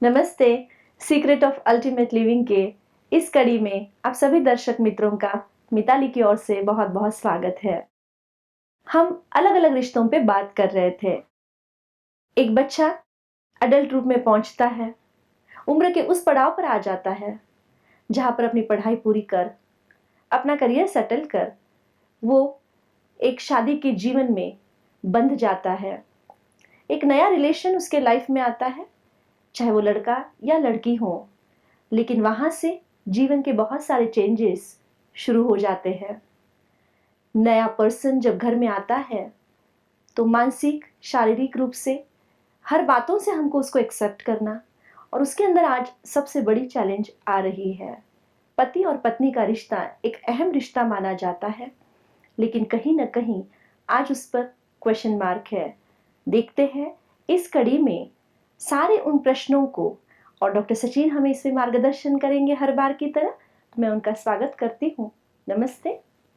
नमस्ते। Secret of ultimate living के इस कड़ी में आप सभी दर्शक मित्रों का मिताली की ओर से बहुत बहुत स्वागत है। हम अलग अलग रिश्तों पे बात कर रहे थे। एक बच्चा अडल्ट रूप में पहुंचता है, उम्र के उस पड़ाव पर आ जाता है जहां पर अपनी पढ़ाई पूरी कर, अपना करियर सेटल कर वो एक शादी के जीवन में बंध जाता है। एक नया रिलेशन उसके लाइफ में आता है, चाहे वो लड़का या लड़की हो, लेकिन वहां से जीवन के बहुत सारे चेंजेस शुरू हो जाते हैं। नया पर्सन जब घर में आता है तो मानसिक शारीरिक रूप से हर बातों से हमको उसको एक्सेप्ट करना, और उसके अंदर आज सबसे बड़ी चैलेंज आ रही है। पति और पत्नी का रिश्ता एक अहम रिश्ता माना जाता है, लेकिन कहीं ना कहीं आज उस पर क्वेश्चन मार्क है। देखते हैं इस कड़ी में सारे उन प्रश्नों को, और डॉक्टर सचिन हमें इसमें मार्गदर्शन करेंगे हर बार की तरह। तो मैं उनका स्वागत करती हूँ। नमस्ते।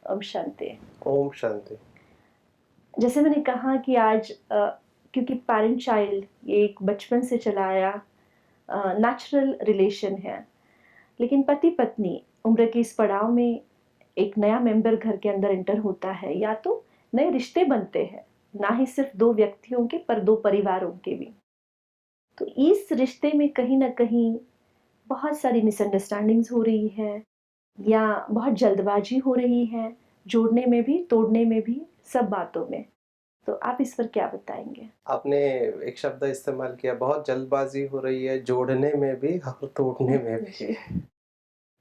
ओम शांति। ओम शांति। जैसे मैंने कहा कि आज क्योंकि पेरेंट चाइल्ड ये एक बचपन से चला आया नेचुरल रिलेशन है, लेकिन पति पत्नी उम्र के इस पड़ाव में एक नया मेंबर घर के अंदर एंटर होता है, या तो नए रिश्ते बनते हैं, ना ही सिर्फ दो व्यक्तियों के पर दो परिवारों के भी। तो इस रिश्ते में कहीं ना कहीं बहुत सारी मिसअंडरस्टैंडिंग्स हो रही है, या बहुत जल्दबाजी हो रही है, जोड़ने में भी तोड़ने में भी, सब बातों में। तो आप इस पर क्या बताएंगे? आपने एक शब्द इस्तेमाल किया, बहुत जल्दबाजी हो रही है जोड़ने में भी और तोड़ने में भी। जी।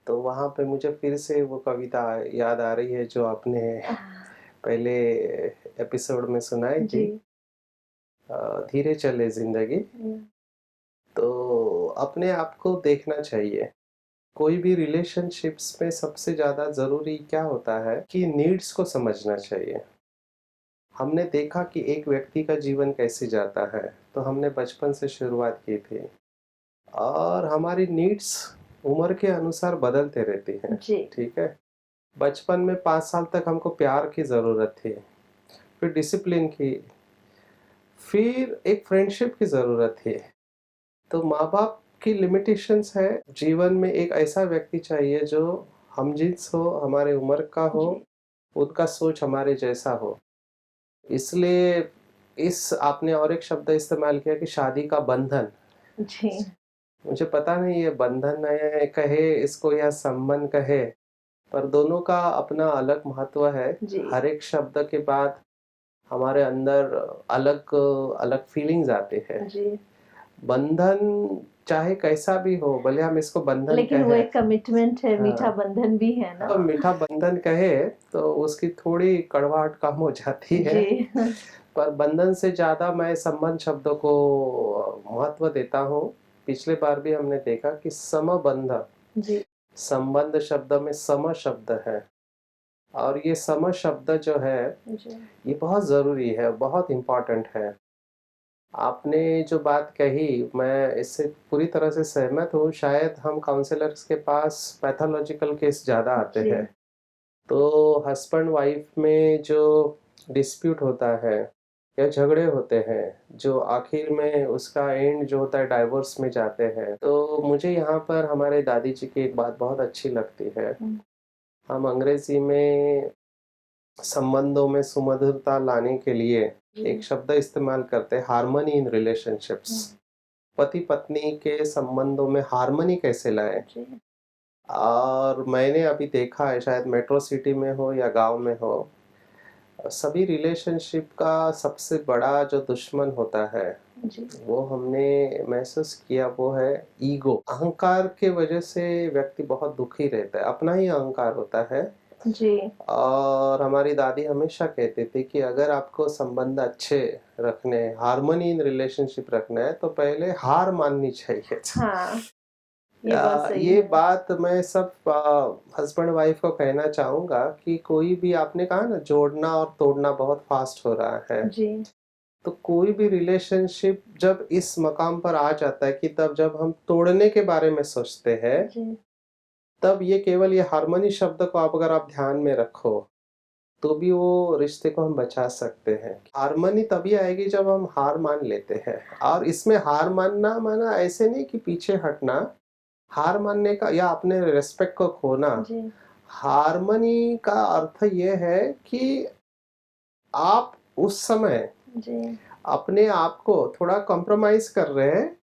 तो वहाँ पे मुझे फिर से वो कविता याद आ रही है जो आपने पहले एपिसोड में सुनाई जी। थी। धीरे चले जिंदगी। तो अपने आप को देखना चाहिए। कोई भी रिलेशनशिप्स में सबसे ज़्यादा ज़रूरी क्या होता है कि नीड्स को समझना चाहिए। हमने देखा कि एक व्यक्ति का जीवन कैसे जाता है, तो हमने बचपन से शुरुआत की थी और हमारी नीड्स उम्र के अनुसार बदलते रहती हैं। जी। ठीक है। बचपन में 5 साल तक हमको प्यार की ज़रूरत थी, फिर डिसिप्लिन की, फिर एक फ्रेंडशिप की ज़रूरत थी। तो माँ बाप की लिमिटेशंस है। जीवन में एक ऐसा व्यक्ति चाहिए जो हमजिन्स हो, हमारे उम्र का हो, जी। उनका सोच हमारे जैसा हो। इसलिए इस आपने और एक शब्द इस्तेमाल किया कि शादी का बंधन। जी। मुझे पता नहीं ये बंधन है कहे इसको या संबंध कहे, पर दोनों का अपना अलग महत्व है। जी। हर एक शब्द के बाद हमारे अंदर अलग अलग फीलिंग्स आते हैं। जी। बंधन चाहे कैसा भी हो, भले हम इसको बंधन लेकिन वो कहे। एक कमिटमेंट है, मीठा हाँ, बंधन भी है ना। तो मीठा बंधन कहे तो उसकी थोड़ी कड़वाहट कम हो जाती है। जी। पर बंधन से ज़्यादा मैं संबंध शब्द को महत्व देता हूँ। पिछले बार भी हमने देखा कि समबंध, जी। संबंध शब्द में सम शब्द है, और ये सम शब्द जो है जी। ये बहुत ज़रूरी है, बहुत इम्पोर्टेंट है। आपने जो बात कही मैं इससे पूरी तरह से सहमत हूँ। शायद हम काउंसलर्स के पास पैथोलॉजिकल केस ज़्यादा आते जी। हैं। तो हस्बैंड वाइफ में जो डिस्प्यूट होता है या झगड़े होते हैं, जो आखिर में उसका एंड जो होता है डाइवोर्स में जाते हैं, तो मुझे यहाँ पर हमारे दादी जी की एक बात बहुत अच्छी लगती है। हम अंग्रेजी में संबंधों में सुमधुरता लाने के लिए एक शब्द इस्तेमाल करते हैं, हार्मनी इन रिलेशनशिप्स। पति पत्नी के संबंधों में हार्मनी कैसे लाएं। जी। और मैंने अभी देखा है, शायद मेट्रो सिटी में हो या गांव में हो, सभी रिलेशनशिप का सबसे बड़ा जो दुश्मन होता है, जी। वो हमने महसूस किया, वो है ईगो। अहंकार के वजह से व्यक्ति बहुत दुखी रहता है, अपना ही अहंकार होता है। जी। और हमारी दादी हमेशा कहती थी कि अगर आपको संबंध अच्छे रखने, हार्मनी इन रिलेशनशिप रखना है, तो पहले हार माननी चाहिए। हाँ, ये बात सही ये है। बात मैं सब हस्बैंड वाइफ को कहना चाहूँगा कि कोई भी, आपने कहा ना जोड़ना और तोड़ना बहुत फास्ट हो रहा है। जी। तो कोई भी रिलेशनशिप जब इस मकाम पर आ जाता है कि तब जब हम तोड़ने के बारे में सोचते हैं, जी। तब ये केवल ये हार्मनी शब्द को आप अगर आप ध्यान में रखो, तो भी वो रिश्ते को हम बचा सकते हैं। हार्मनी तभी आएगी जब हम हार मान लेते हैं, और इसमें हार मानना माना ऐसे नहीं कि पीछे हटना, हार मानने का या अपने रिस्पेक्ट को खोना। जी, हार्मनी का अर्थ ये है कि आप उस समय जी, अपने आप को थोड़ा कॉम्प्रोमाइज कर रहे हैं,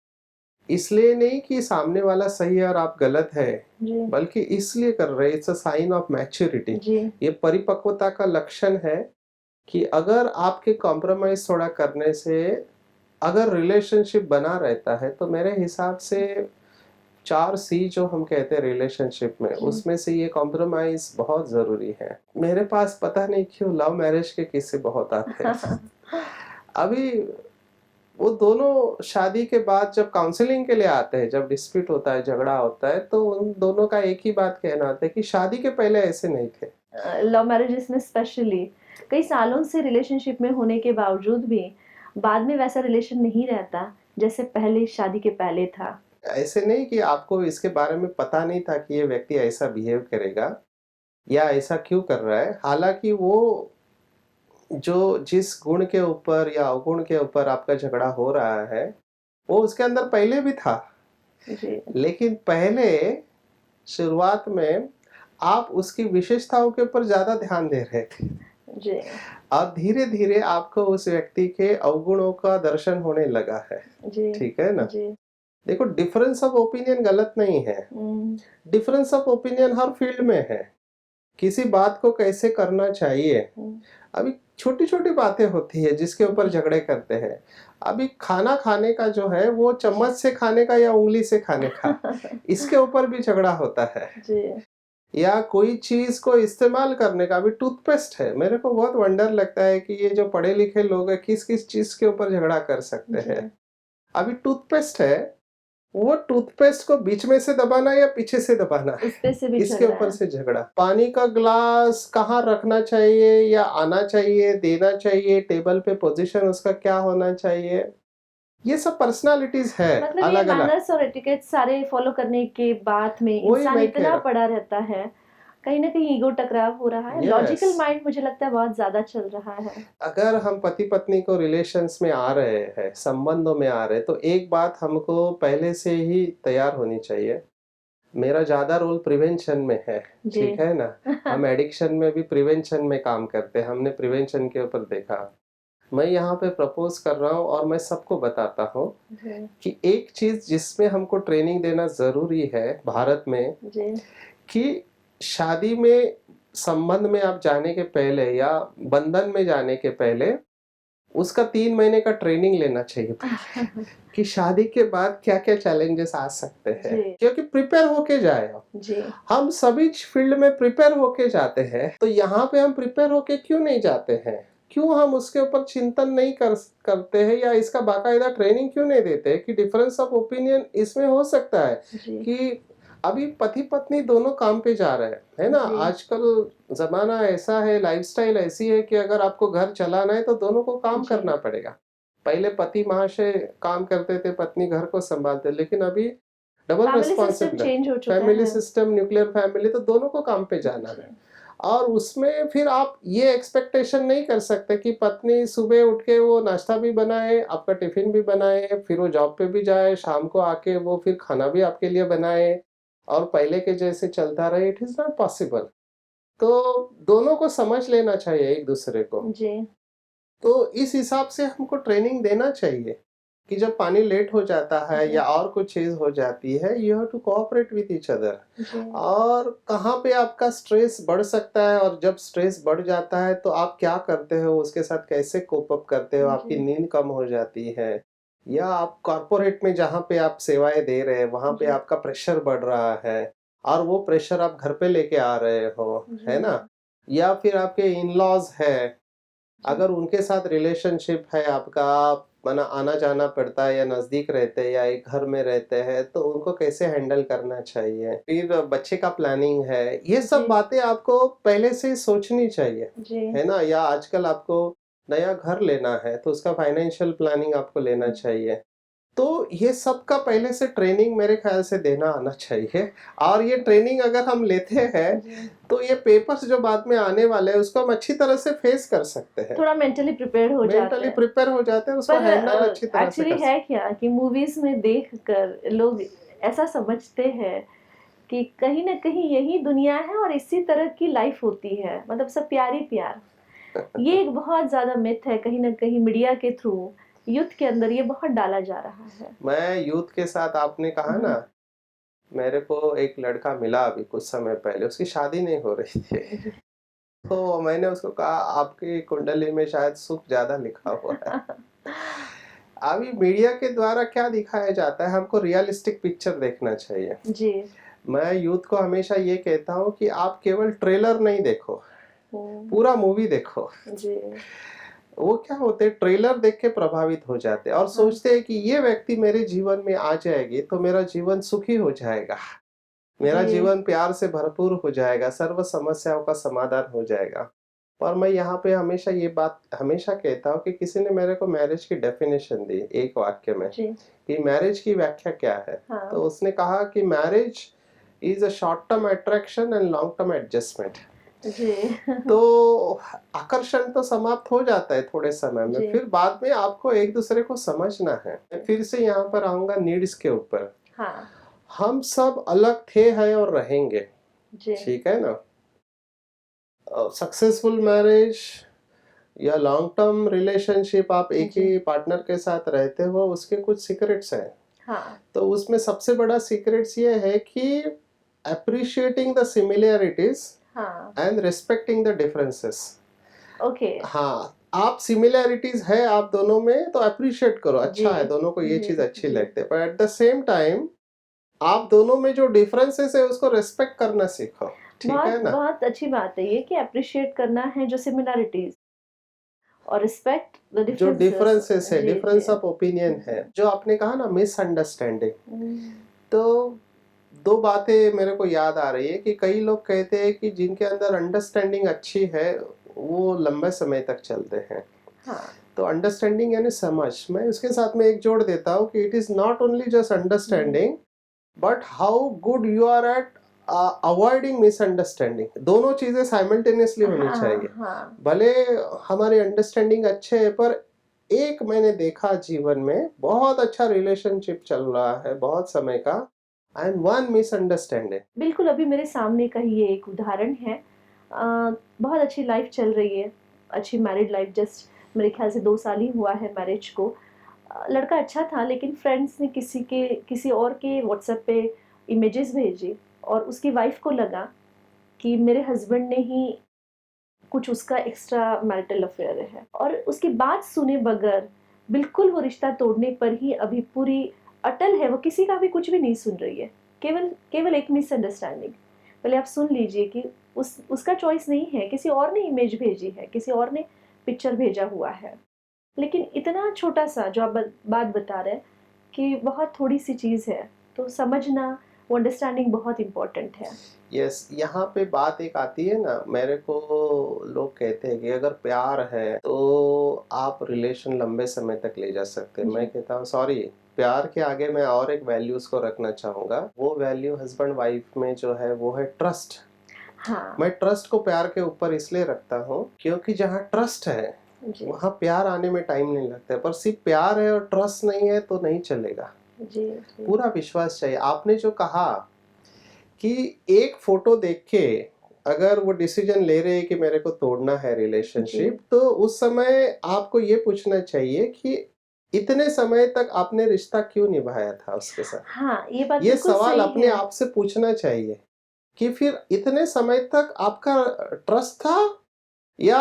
इसलिए नहीं कि सामने वाला सही है और आप गलत है, जी, बल्कि इसलिए कर रहे हैं, it's a sign of maturity. जी, ये परिपक्वता का लक्षण है कि अगर आपके कॉम्प्रोमाइज थोड़ा करने से अगर रिलेशनशिप बना रहता है, तो मेरे हिसाब से 4 सी जो हम कहते हैं रिलेशनशिप में, जी। उसमें से ये कॉम्प्रोमाइज बहुत ज़रूरी है। मेरे पास पता नहीं क्यों लव मैरिज के किस्से बहुत आते हैं। अभी वो दोनों शादी के बाद जब काउंसलिंग के लिए आते हैं, जब डिस्प्यूट होता है, झगड़ा होता है, तो उन दोनों का एक ही बात कहना होता है कि शादी के पहले ऐसे नहीं थे। लव मैरिजेस में स्पेशली कई सालों से रिलेशनशिप में होने के बावजूद भी बाद में वैसा रिलेशन नहीं रहता जैसे पहले शादी के पहले था। ऐसे नहीं कि आपको इसके बारे में पता नहीं था कि ये व्यक्ति ऐसा बिहेव करेगा या ऐसा क्यों कर रहा है। हालाँकि वो जो जिस गुण के ऊपर या अवगुण के ऊपर आपका झगड़ा हो रहा है, वो उसके अंदर पहले भी था। जी, लेकिन पहले शुरुआत में आप उसकी विशेषताओं के ऊपर ज़्यादा ध्यान दे रहे थे, जी, और धीरे-धीरे आपको उस व्यक्ति के अवगुणों का दर्शन होने लगा है। जी, ठीक है ना? जी। देखो, डिफरेंस ऑफ ओपिनियन गलत नहीं है। हुँ, डिफरेंस ऑफ ओपिनियन हर फील्ड में है। किसी बात को कैसे करना चाहिए। हुँ, अभी छोटी-छोटी बातें होती है जिसके ऊपर झगड़े करते हैं। अभी खाना खाने का जो है वो चम्मच से खाने का या उँगली से खाने का, इसके ऊपर भी झगड़ा होता है। जी, या कोई चीज़ को इस्तेमाल करने का, अभी टूथपेस्ट है, मेरे को बहुत वंडर लगता है कि ये जो पढ़े लिखे लोग हैं किस-किस चीज़ के ऊपर झगड़ा कर सकते जी। हैं। अभी टूथपेस्ट है, वो टूथपेस्ट को बीच में से दबाना या पीछे से दबाना है, उस पे से भी इसके झगड़ा ऊपर है। से झगड़ा। पानी का ग्लास कहाँ रखना चाहिए या आना चाहिए, देना चाहिए, टेबल पे पोज़ीशन उसका क्या होना चाहिए, ये सब पर्सनैलिटीज़ है मतलब ये अलग-अलग। मैनर्स और एटिकेट सारे फॉलो करने के बाद में वही इंसान मैं कह इतना रहा पड़ा रहता है, कहीं न कहीं ईगो टकराव हो रहा है। हूँ। यस। लॉजिकल माइंड मुझे लगता है बहुत ज़्यादा चल रहा है। अगर हम पति-पत्नी को रिलेशंस में आ रहे हैं, संबंधों में आ रहे हैं, तो एक बात हमको पहले से ही तैयार होनी चाहिए। मेरा ज़्यादा रोल प्रिवेंशन में है, जी। ठीक है ना? हम एडिक्शन में भी प्रिवेंशन में काम करते हैं, हमने प्रिवेंशन के ऊपर देखा। मैं यहाँ पे प्रपोज़ कर रहा हूँ और मैं सबको बताता हूँ जी, कि एक चीज़ जिसमें हमको ट्रेनिंग देना ज़रूरी है भारत में, जी। कि शादी में संबंध में आप जाने के पहले या बंधन में जाने के पहले उसका 3 महीने का ट्रेनिंग लेना चाहिए पहले, कि शादी के बाद क्या-क्या चैलेंजेस आ सकते हैं। जी, क्योंकि प्रिपेयर होके जाए आप। जी, हम सभी फील्ड में प्रिपेयर होके जाते हैं, तो यहाँ पे हम प्रिपेयर होके क्यों नहीं जाते हैं? क्यों हम उसके ऊपर चिंतन नहीं करते हैं या इसका बाकायदा ट्रेनिंग क्यों नहीं देते कि डिफरेंस ऑफ ओपिनियन इसमें हो सकता है जी, कि अभी पति-पत्नी दोनों काम पे जा रहे हैं, है ना? जी, आजकल ज़माना ऐसा है, लाइफ़स्टाइल ऐसी है कि अगर आपको घर चलाना है तो दोनों को काम जी। करना पड़ेगा। पहले पति महाशय काम करते थे, पत्नी घर को सँभालते, लेकिन अभी double family system responsibility. Change हो चुका फैमिली है। सिस्टम, न्यूक्लियर फैमिली, तो दोनों को काम पे जाना जी, है। और उसमें फिर आप ये एक्सपेक्टेशन नहीं कर सकते कि पत्नी सुबह उठ के वो नाश्ता भी बनाए, आपका टिफ़िन भी बनाए, फिर वो जॉब पे भी जाए, शाम को आके वो फिर खाना भी आपके लिए बनाए और पहले के जैसे चलता रहे, इट इज़ नॉट पॉसिबल। तो दोनों को समझ लेना चाहिए एक-दूसरे को। जी, तो इस हिसाब से हमको ट्रेनिंग देना चाहिए कि जब पानी लेट हो जाता है जी, या और कुछ चीज़ हो जाती है, you have to cooperate with each other. जी, और कहाँ पे आपका स्ट्रेस बढ़ सकता है, और जब स्ट्रेस बढ़ जाता है तो आप क्या करते हो, उसके साथ कैसे कोप अप करते हो, आपकी जी, नींद कम हो जाती है, या आप कॉर्पोरेट में जहाँ पे आप सेवाएं दे रहे हैं वहाँ पे जी, आपका प्रेशर बढ़ रहा है और वो प्रेशर आप घर पे लेके आ रहे हो, है जी, ना? या फिर आपके इन लॉज है, जी। अगर उनके साथ रिलेशनशिप है आपका, माना आना-जाना पड़ता है या नज़दीक रहते हैं या एक घर में रहते हैं, तो उनको कैसे हैंडल करना चाहिए। फिर बच्चे का प्लानिंग है, ये सब जी, बातें आपको पहले से ही सोचनी चाहिए, जी, है ना? या आजकल आपको नया घर लेना है, तो उसका फाइनेंशियल प्लानिंग आपको लेना चाहिए। तो ये सब का पहले से ट्रेनिंग मेरे ख्याल से देना आना चाहिए। और ये ट्रेनिंग अगर हम लेते हैं जी। तो ये पेपर्स जो बाद में आने वाले हैं उसको हम अच्छी तरह से फेस कर सकते हैं, थोड़ा मेंटली प्रिपेयर्ड हो जाते मेंटली हैं। प्रिपेयर हो जाते हैं, उसको पर हैंडल अच्छी तरह से एक्चुअली कर है सकते क्या कि मूवीज में देखकर लोग ऐसा समझते हैं कि कहीं ना कहीं यही दुनिया है और इसी तरह की लाइफ होती है, मतलब सब प्यार ही प्यार। हैं। ये एक बहुत ज्यादा मिथ है, कहीं ना कहीं मीडिया के थ्रू यूथ के अंदर ये बहुत डाला जा रहा है। मैं यूथ के साथ, आपने कहा ना, मेरे को एक लड़का मिला अभी कुछ समय पहले, उसकी शादी नहीं हो रही थी। जी। तो मैंने उसको कहा आपकी कुंडली में शायद सुख ज्यादा लिखा हुआ है। अभी मीडिया के द्वारा क्या दिखाया जाता है, हमको रियलिस्टिक पिक्चर देखना चाहिए। जी। मैं यूथ को हमेशा ये कहता हूँ कि आप केवल ट्रेलर नहीं देखो, पूरा मूवी देखो। जी। वो क्या होते हैं, ट्रेलर देख के प्रभावित हो जाते हैं और सोचते हैं कि ये व्यक्ति मेरे जीवन में आ जाएगी तो मेरा जीवन सुखी हो जाएगा, मेरा जी। जीवन प्यार से भरपूर हो जाएगा, सर्व समस्याओं का समाधान हो जाएगा। और मैं यहाँ पे हमेशा ये बात हमेशा कहता हूँ कि किसी ने मेरे को मैरिज की डेफिनेशन दी एक वाक्य में जी। कि मैरिज की व्याख्या क्या है। हाँ। तो उसने कहा कि marriage is a short term attraction and long term adjustment. जी। तो आकर्षण तो समाप्त हो जाता है थोड़े समय में, जी। फिर बाद में आपको एक दूसरे को समझना है। मैं फिर से यहाँ पर आऊंगा नीड्स के ऊपर। हाँ। हम सब अलग थे, हैं और रहेंगे, जी। ठीक है ना। सक्सेसफुल मैरिज या लॉन्ग टर्म रिलेशनशिप, आप एक जी। ही पार्टनर के साथ रहते हो, उसके कुछ सीक्रेट्स हैं। हाँ। तो उसमें सबसे बड़ा सीक्रेट्स ये है कि अप्रिशिएटिंग द सिमिलैरिटीज हाँ। And respecting the differences. Okay. हाँ, आप सिमिलैरिटीज है आप दोनों में तो अप्रिशिएट करो, अच्छा जी। है, दोनों को ये जी। चीज अच्छी जी। लगती है, पर एट द सेम टाइम आप दोनों में जो डिफरेंसेस है उसको रिस्पेक्ट करना सीखो, ठीक बहुत है ना। बहुत अच्छी बात है ये कि अप्रिशिएट करना है जो सिमिलरिटीज और रिस्पेक्ट द जो डिफरेंसेस। डिफरेंसेस है, जी। जी। डिफरेंस ऑफ ओपिनियन है, जो आपने कहा ना मिसअंडरस्टैंडिंग। हम्म। तो दो बातें मेरे को याद आ रही है कि कई लोग कहते हैं कि जिनके अंदर अंडरस्टैंडिंग अच्छी है वो लंबे समय तक चलते हैं। हाँ। तो अंडरस्टैंडिंग यानी समझ, मैं उसके साथ में एक जोड़ देता हूँ कि it is not only just understanding but how good you are at avoiding misunderstanding. दोनों चीजें साइमल्टेनियसली होनी हाँ। चाहिए। हाँ। भले हमारी अंडरस्टैंडिंग अच्छे है, पर एक मैंने देखा जीवन में बहुत अच्छा रिलेशनशिप चल रहा है बहुत समय का, एंड वन मिसअंडरस्टैंडिंग। बिल्कुल, अभी मेरे सामने का ही ये एक उदाहरण है। बहुत अच्छी लाइफ चल रही है, अच्छी मैरिड लाइफ। जस्ट मेरे ख्याल से 2 साल ही हुआ है मैरिज को। लड़का अच्छा था, लेकिन फ्रेंड्स ने किसी और के व्हाट्सएप पे इमेजेस भेजी और उसकी वाइफ को लगा कि मेरे हस्बैंड ने ही कुछ उसका एक्स्ट्रा मैरिटल अफेयर है, और उसकी बात सुने बगैर बिल्कुल वो रिश्ता तोड़ने पर ही अभी पूरी अटल है। वो किसी का भी कुछ भी नहीं सुन रही है, केवल केवल एक मिसअंडरस्टैंडिंग। पहले आप सुन लीजिए कि उसका चॉइस नहीं है, किसी और ने इमेज भेजी है, किसी और ने पिक्चर भेजा हुआ है। लेकिन इतना छोटा सा जो आप बात बता रहे हैं कि बहुत थोड़ी सी चीज़ है, तो समझना, वो अंडरस्टैंडिंग बहुत इम्पोर्टेंट है। यस, यहाँ पे बात एक आती है ना, मेरे को लोग कहते हैं कि अगर प्यार है तो आप रिलेशन लंबे समय तक ले जा सकते हैं। मैं जी। कहता हूँ सॉरी, प्यार के आगे मैं और एक वैल्यूज को रखना चाहूंगा। वो वैल्यू हस्बैंड वाइफ में जो है वो है ट्रस्ट। हाँ। मैं ट्रस्ट को प्यार के ऊपर इसलिए रखता हूँ क्योंकि जहाँ ट्रस्ट है जी। वहाँ प्यार आने में टाइम नहीं लगता है, पर सिर्फ प्यार है और ट्रस्ट नहीं है तो नहीं चलेगा। जी। जी। पूरा विश्वास चाहिए। आपने जो कहा कि एक फोटो देख के अगर वो डिसीजन ले रहे हैं कि मेरे को तोड़ना है जी। रिलेशनशिप, तो उस समय आपको ये पूछना चाहिए कि इतने समय तक आपने रिश्ता क्यों निभाया था उसके साथ। हाँ, ये बात ये बिल्कुल सवाल सही अपने है। आप से पूछना चाहिए कि फिर इतने समय तक आपका ट्रस्ट था या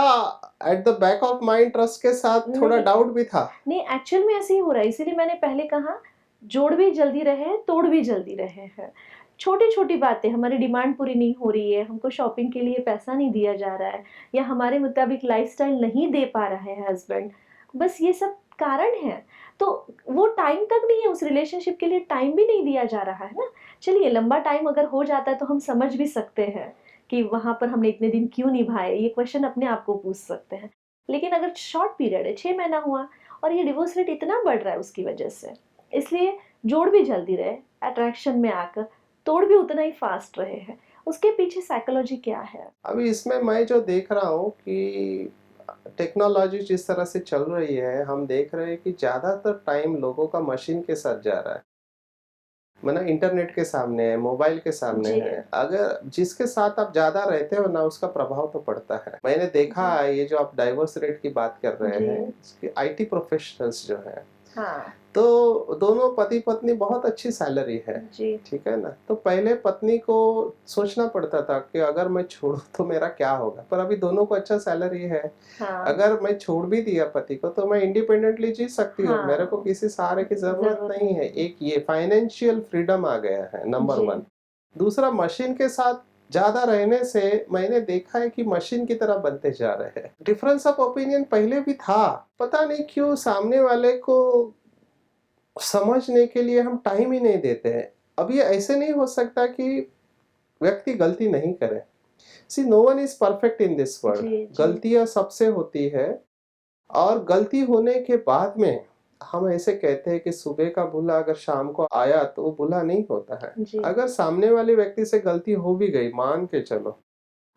at the back of mind trust के साथ थोड़ा नहीं, डाउट भी था। नहीं, एक्चुअल में ऐसे ही हो रहा है, इसीलिए मैंने पहले कहा जोड़ भी जल्दी रहे हैं, तोड़ भी जल्दी रहे हैं। छोटी-छोटी बातें, हमारी डिमांड पूरी नहीं हो रही है, हमको शॉपिंग के लिए पैसा नहीं दिया जा रहा है, या हमारे मुताबिक लाइफ़स्टाइल नहीं दे पा रहा है हस्बैंड, बस ये सब कारण हैं। तो वो टाइम तक नहीं है, उस रिलेशनशिप के लिए टाइम भी नहीं दिया जा रहा है ना। चलिए, लंबा टाइम अगर हो जाता है तो हम समझ भी सकते हैं कि वहाँ पर हमने इतने दिन क्यों निभाए, ये क्वेश्चन अपने आप को पूछ सकते हैं। लेकिन अगर शॉर्ट पीरियड है, 6 महीना हुआ और ये डिवोर्स रेट इतना बढ़ रहा है उसकी वजह से, इसलिए जोड़ भी जल्दी रहे, अट्रैक्शन में आकर तोड़ भी उतना ही फास्ट रहे हैं। उसके पीछे साइकोलॉजी क्या है? अभी इसमें मैं जो देख रहा हूँ कि टेक्नोलॉजी जिस तरह से चल रही है, हम देख रहे हैं कि ज़्यादातर टाइम लोगों का मशीन के साथ जा रहा है। मतलब इंटरनेट के सामने है, मोबाइल के सामने जी, है। अगर जिसके साथ आप ज़्यादा रहते हो ना, उसका प्रभाव तो पड़ता है। मैंने देखा जी, है, ये जो आप डाइवोर्स रेट की बात कर रहे जी, हैं, इसके आईटी प्रोफेशनल्स जो हैं, हाँ, तो दोनों पति-पत्नी बहुत अच्छी सैलरी है, जी, ठीक है ना? तो पहले पत्नी को सोचना पड़ता था कि अगर मैं छोड़ूँ तो मेरा क्या होगा? पर अभी दोनों को अच्छा सैलरी है। हाँ, अगर मैं छोड़ भी दिया पति को तो मैं इंडिपेंडेंटली जी सकती हूँ, मेरे को हाँ, किसी सहारे की ज़रूरत ज़रूरत नहीं नहीं है। है। एक ये फाइनेंशियल फ्रीडम आ गया है, नंबर जी, 1। दूसरा, मशीन के साथ ज़्यादा रहने से मैंने देखा है कि मशीन की तरह बनते जा रहे हैं। डिफरेंस ऑफ ओपिनियन पहले भी था, पता नहीं क्यों सामने वाले को समझने के लिए हम टाइम ही नहीं देते हैं। अब ये ऐसे नहीं हो सकता कि व्यक्ति गलती नहीं करे। See, no one is perfect in this world. जी, जी, गलतियाँ सबसे होती है, और गलती होने के बाद में हम ऐसे कहते हैं कि सुबह का भूला अगर शाम को आया तो वो भूला नहीं होता है। जी, अगर सामने वाले व्यक्ति से गलती हो भी गई, मान के चलो,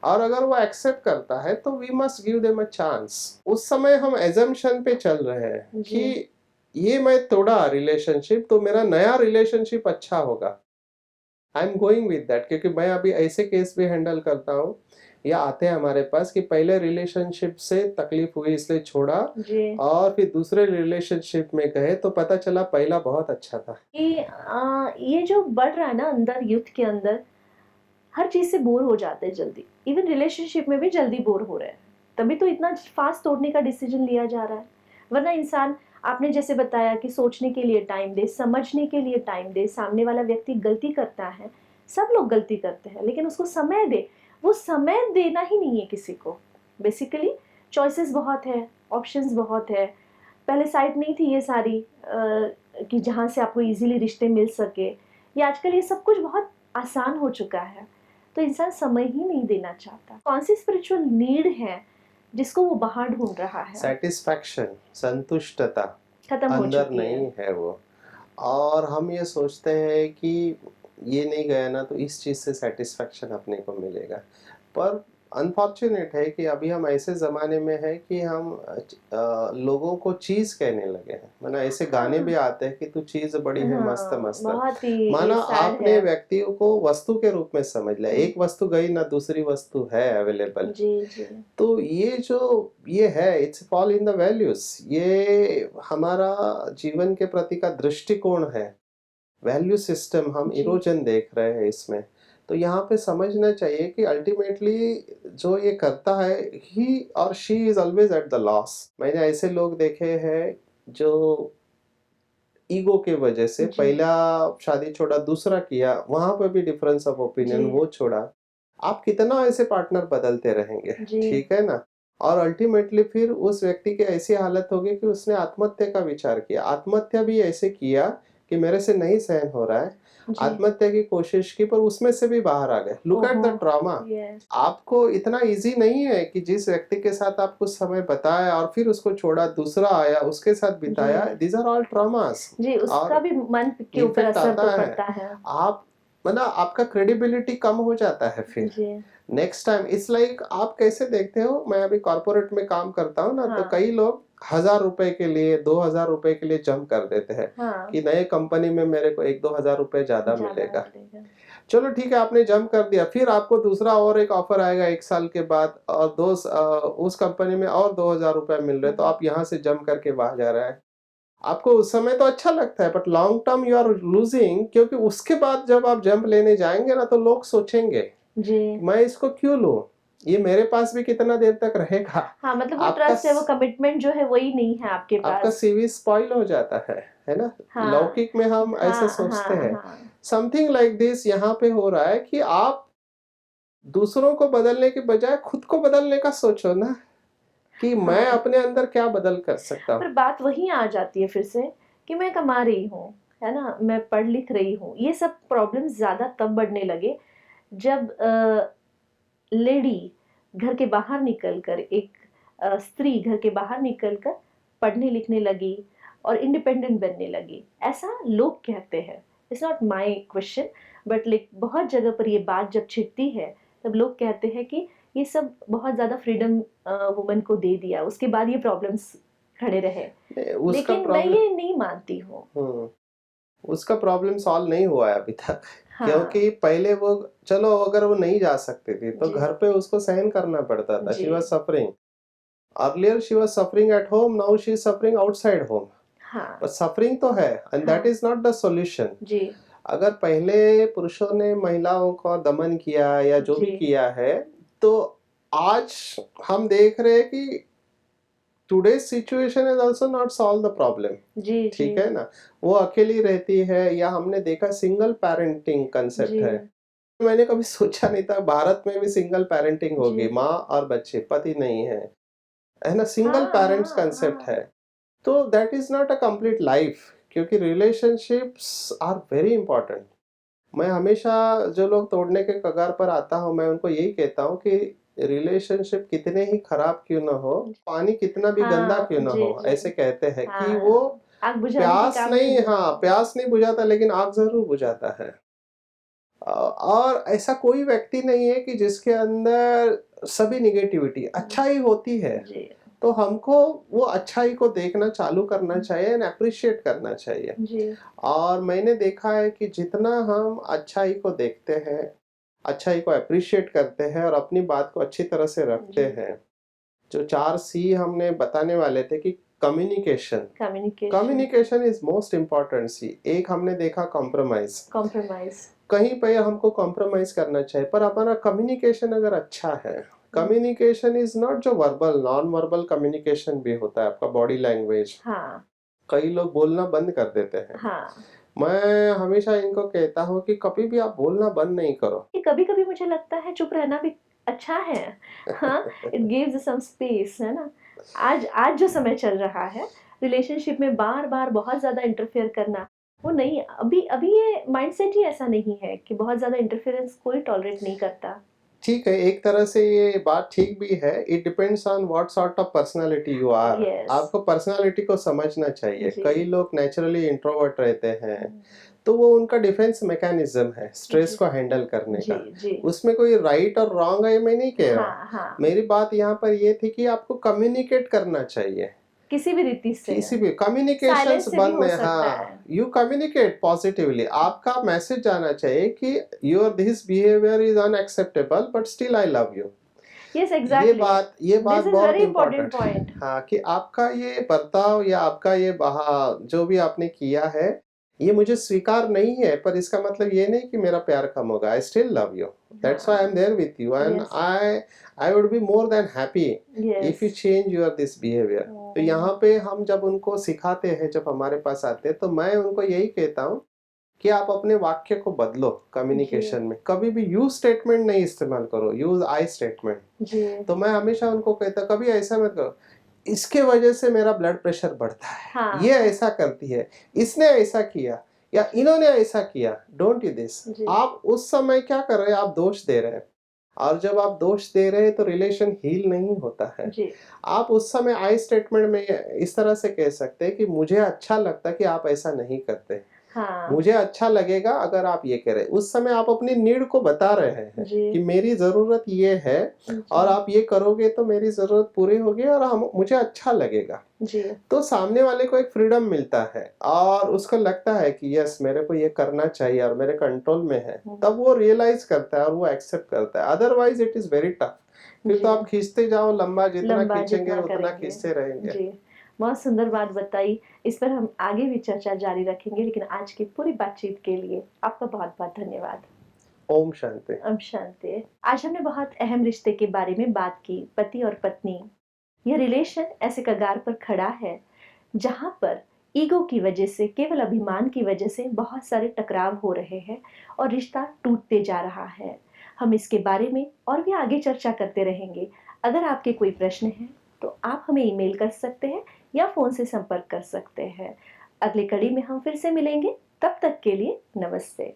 और अगर वो एक्सेप्ट करता है तो we must give them a chance. उस समय हम एजम्पशन पे चल रहे हैं जी, कि ये मैं तोड़ा रिलेशनशिप तो मेरा नया रिलेशनशिप अच्छा होगा। I am going with that, क्योंकि मैं अभी ऐसे केस भी हैंडल करता हूँ, या आते हैं हमारे पास कि पहले रिलेशनशिप से तकलीफ हुई इसलिए छोड़ा, जी। और फिर दूसरे रिलेशनशिप में गए तो पता चला पहला बहुत अच्छा था। कि ये जो बढ़ रहा है ना अंदर यूथ के अंदर, हर चीज़ से बोर हो जाते हैं जल्दी। इवन रिलेशनशिप में भी जल्दी बोर हो रहे हैं। तभी तो इतना फास्ट तोड़ने का डिसीजन लिया जा रहा है। वरना इंसान, आपने जैसे बताया कि सोचने के लिए टाइम दे, समझने के लिए टाइम दे, सामने वाला व्यक्ति गलती करता है, सब लोग गलती करते हैं, लेकिन उसको समय दे। वो समय देना ही नहीं है किसी को। बेसिकली चॉइसेस बहुत है, ऑप्शंस बहुत है। पहले साइट नहीं थी ये सारी कि जहाँ से आपको ईज़िली रिश्ते मिल सके। ये आजकल ये सब कुछ बहुत आसान हो चुका है। तो इंसान समय ही नहीं देना चाहता। कौन-सी स्पिरिचुअल नीड है जिसको वो बाहर ढूँढ रहा है? सेटिस्फैक्शन, संतुष्टता खत्म हो अंदर चुकी है। नहीं है वो। और हम ये सोचते हैं कि ये नहीं गया ना तो इस चीज़ से सेटिस्फैक्शन अपने को मिलेगा। पर अनफॉर्चुनेट है कि अभी हम ऐसे ज़माने में हैं कि हम लोगों को चीज़ कहने लगे हैं। माना ऐसे गाने भी हाँ, आते हैं कि तू चीज़ बड़ी है मस्त हाँ, मस्त। बहुत ही ये माना सैड आपने है। व्यक्तियों को वस्तु के रूप में समझ लिया, एक वस्तु गई ना दूसरी वस्तु है अवेलेबल। जी, जी। तो ये जो ये है, it's fall in the values. ये हमारा जीवन के प्रति का दृष्टिकोण है। वैल्यू सिस्टम हम जी, इरोजन देख रहे हैं इसमें। तो यहाँ पे समझना चाहिए कि अल्टीमेटली जो ये करता है, ही और she is always at the loss. मैंने ऐसे लोग देखे हैं जो ईगो के वजह से जी, पहला शादी छोड़ा, दूसरा किया, वहाँ पे भी डिफरेंस ऑफ जी, ओपिनियन, वो छोड़ा। आप कितना ऐसे पार्टनर बदलते रहेंगे, जी। ठीक है ना? और अल्टीमेटली फिर उस व्यक्ति की ऐसी हालत होगी कि उसने आत्महत्या का विचार किया। आत्महत्या भी ऐसे किया कि मेरे से नहीं सहन हो रहा है। जी। आत्महत्या की कोशिश की पर उसमें से भी बाहर आ गए। लुक एट ओहो! The trauma. यस। आपको इतना ईज़ी नहीं है कि जिस व्यक्ति के साथ आप कुछ समय बताया और फिर उसको छोड़ा, दूसरा आया, उसके साथ जी। बिताया, दीज़ आर ऑल ट्रॉमास। जी, उसका और भी मन के ऊपर इफ़ेक्ट असर तो आता है। पड़ता है। आप मतलब आपका क्रेडिबिलिटी कम हो जाता है फिर। जी, नेक्स्ट टाइम इट्स लाइक, आप कैसे देखते हो, मैं अभी कॉर्पोरेट में काम करता हूँ ना, तो हाँ, कई लोग ₹1000 के लिए, ₹2000 के लिए जंप कर देते हैं हाँ, कि नए कंपनी में मेरे को 1-2 हज़ार रुपए ज़्यादा ज़्यादा मिलेगा। मिलेगा। चलो ठीक है, आपने जंप कर दिया, फिर आपको दूसरा और एक ऑफर आएगा 1 साल के बाद, और उस कंपनी में और ₹2000 मिल रहे हैं, तो हुँ, आप यहाँ से जंप करके वहाँ जा रहे हैं। आपको उस समय तो अच्छा लगता है, but long term you are losing, क्योंकि उसके बाद जब आप जंप लेने जाएँगे ना तो लोग सोचेंगे, जी। मैं इसको क्यों लूँ? ये मेरे पास भी कितना देर तक रहेगा? हाँ, मतलब वो आपका ट्रस्ट है, वो स कमिटमेंट जो है वही नहीं है आपके आपका पास। सीवी स्पॉइल हो जाता है ना? हाँ, लौकिक में हम ऐसे हाँ, सोचते हाँ, हैं। हाँ। समथिंग लाइक दिस यहाँ पे हो रहा है कि आप दूसरों को बदलने के बजाय खुद को बदलने का सोचो ना, कि मैं हाँ, अपने अंदर क्या बदल कर सकता हूँ। पर बात वहीं आ जाती है फिर से कि मैं कमा रही हूँ, है ना? मैं पढ़ लिख रही हूँ। ये सब प्रॉब्लम्स ज़्यादा तब बढ़ने लगे जब लेडी घर के बाहर निकल कर, एक स्त्री घर के बाहर निकल कर पढ़ने लिखने लगी, और इंडिपेंडेंट बनने लगी, ऐसा लोग कहते हैं। It's not my question, but like बहुत जगह पर ये बात जब छिड़ती है तब लोग कहते हैं कि ये सब बहुत ज़्यादा फ्रीडम वुमन को दे दिया, उसके बाद ये प्रॉब्लम्स खड़े रहे। उसका लेकिन मैं प्रॉब्लम ये नहीं मानती हूँ। उसका प्रॉब्लम सॉल्व नहीं हुआ है अभी तक। हाँ क्योंकि पहले वो, चलो अगर वो नहीं जा सकती थी तो जी घर पे उसको सहन करना पड़ता था। शी जी was suffering earlier, she was suffering at home, now she is suffering outside home. हाँ पर सफरिंग तो है, एंड दैट हाँ इज नॉट द सॉल्यूशन। जी अगर पहले पुरुषों ने महिलाओं का दमन किया या जो भी जी किया है, तो आज हम देख रहे हैं कि today's situation is also not solve the problem. जी जी ठीक है ना? वो अकेली रहती है, या हमने देखा सिंगल पेरेंटिंग जी कंसेप्ट है। मैंने कभी सोचा नहीं था भारत में भी सिंगल पेरेंटिंग जी होगी, माँ और बच्चे, पति नहीं है ना? सिंगल हाँ पेरेंट्स हाँ कंसेप्ट हाँ है। तो that is not a complete life, क्योंकि रिलेशनशिप्स आर वेरी इंपॉर्टेंट। मैं हमेशा जो लोग तोड़ने के कगार पर आता हूँ, मैं उनको यही कहता हूँ कि रिलेशनशिप कितने ही खराब क्यों ना हो, पानी कितना भी गंदा हाँ क्यों ना जी हो, जी ऐसे कहते हैं कि वो हाँ, आग बुझाने के प्यास काम नहीं नहीं, हाँ, देता। प्यास नहीं बुझाता लेकिन आग जरूर बुझाता है। और ऐसा कोई व्यक्ति नहीं है कि जिसके अंदर सभी निगेटिविटी, अच्छाई होती है। जी तो हमको वो अच्छाई को देखना चालू करना चाहिए एंड अप्रिशिएट करना चाहिए। जी और मैंने देखा है कि जितना हम अच्छाई को देखते हैं, अच्छाई को अप्रिशिएट करते हैं और अपनी बात को अच्छी तरह से रखते जी हैं, जो 4 सी हमने बताने वाले थे कि communication, communication, communication is most important see. एक हमने देखा कॉम्प्रोमाइज, कॉम्प्रोमाइज कहीं पे हमको कॉम्प्रोमाइज करना चाहिए, पर हमारा कम्युनिकेशन अगर अच्छा है, कम्युनिकेशन इज नॉट जो वर्बल, नॉन वर्बल कम्युनिकेशन भी होता है, आपका बॉडी लैंग्वेज। हाँ कई लोग बोलना बंद कर देते हैं। हाँ। मैं हमेशा इनको कहता हूँ कि कभी भी आप बोलना बंद नहीं करो। ये कभी-कभी मुझे लगता है चुप रहना भी अच्छा है। हाँ, इट गिव्स सम स्पेस, है ना? आज आज जो समय चल रहा है, रिलेशनशिप में बार-बार बहुत ज़्यादा इंटरफेयर करना, वो नहीं, अभी अभी ये माइंडसेट ही ऐसा नहीं है कि बहुत ज़्यादा इंटरफेरेंस कोई टॉलरेट नहीं करता। ठीक है, एक तरह से ये बात ठीक भी है। It depends on what sort of personality you are. Yes, आपको पर्सनालिटी को समझना चाहिए। जी। कई लोग नेचुरली इंट्रोवर्ट रहते हैं, हुँ, तो वो उनका डिफेंस मैकेनिज्म है स्ट्रेस जी, को हैंडल करने जी, का। जी। उसमें कोई राइट और रॉन्ग है, मैं नहीं कह रहा। हाँ, हाँ, मेरी बात यहाँ पर ये थी कि आपको कम्युनिकेट करना चाहिए। किसी भी रीति से। किसी भी कम्युनिकेशंस साइलेंस से भी बंद हो है, सकता है। हाँ, यू कम्युनिकेट पॉजिटिवली। आपका मैसेज जाना चाहिए कि your this behaviour is unacceptable but still I love you. Yes, ये एग्ज़ैक्टली। बात ये बात दिस इज़ बहुत वेरी इंपोर्टेंट इम्पोर्टेंट है। पॉइंट। हाँ, कि आपका ये बर्ताव या आपका ये बहा जो भी आपने किया है, ये मुझे स्वीकार नहीं है, पर इसका मतलब ये नहीं कि मेरा प्यार कम होगा। I still love you, that's why I am हाँ, there with you, and yes, I would be more than happy if yes. You change your this behaviour. तो यहाँ पे हम जब उनको सिखाते हैं, जब हमारे पास आते हैं, तो मैं उनको यही कहता हूँ कि आप अपने वाक्य को बदलो। जी, कम्युनिकेशन में कभी भी यू स्टेटमेंट नहीं इस्तेमाल करो, यूज आई स्टेटमेंट। जी। तो मैं हमेशा उनको कहता, कभी ऐसा मत करो, इसके वजह से मेरा ब्लड प्रेशर बढ़ता है, ये हाँ, ऐसा करती है, इसने ऐसा किया या इन्होंने ऐसा किया, डोंट यू दिस। जी, आप उस समय क्या कर रहे हैं? आप दोष दे रहे हैं। और जब आप दोष दे रहे हैं तो रिलेशन हील नहीं होता है। जी, आप उस समय आई स्टेटमेंट में इस तरह से कह सकते हैं कि मुझे अच्छा लगता कि आप ऐसा नहीं करते, हाँ, मुझे अच्छा लगेगा अगर आप ये करें। उस समय आप अपनी नीड को बता रहे हैं जी, कि मेरी ज़रूरत ये है, और जी, आप ये करोगे तो मेरी ज़रूरत पूरी होगी और हम मुझे अच्छा लगेगा। जी, तो सामने वाले को एक फ्रीडम मिलता है और उसको लगता है कि यस, मेरे को ये करना चाहिए और मेरे कंट्रोल में है। तब वो रियलाइज करता है और वो एक्सेप्ट करता है। Otherwise it is very tough. फिर तो जी। आप खींचते जाओ लंबा, जितना लंबा खींचेंगे जितना उतना करेंगे। खींचते रहेंगे। जी, बहुत सुंदर बात बताई। इस पर हम आगे भी चर्चा जारी रखेंगे, लेकिन आज की पूरी बातचीत के लिए आपका बहुत-बहुत धन्यवाद। ओम शांति। ओम शांति। आज हमने बहुत अहम रिश्ते के बारे में बात की, पति और पत्नी। यह रिलेशन ऐसे कगार पर खड़ा है जहां पर ईगो की वजह से, केवल अभिमान की वजह से बहुत सारे टकराव हो रहे हैं और रिश्ता टूटते जा रहा है। हम इसके बारे में और भी आगे चर्चा करते रहेंगे। अगर आपके कोई प्रश्न हैं तो आप हमें ईमेल कर सकते हैं या फ़ोन से संपर्क कर सकते हैं। अगली कड़ी में हम फिर से मिलेंगे। तब तक के लिए नमस्ते।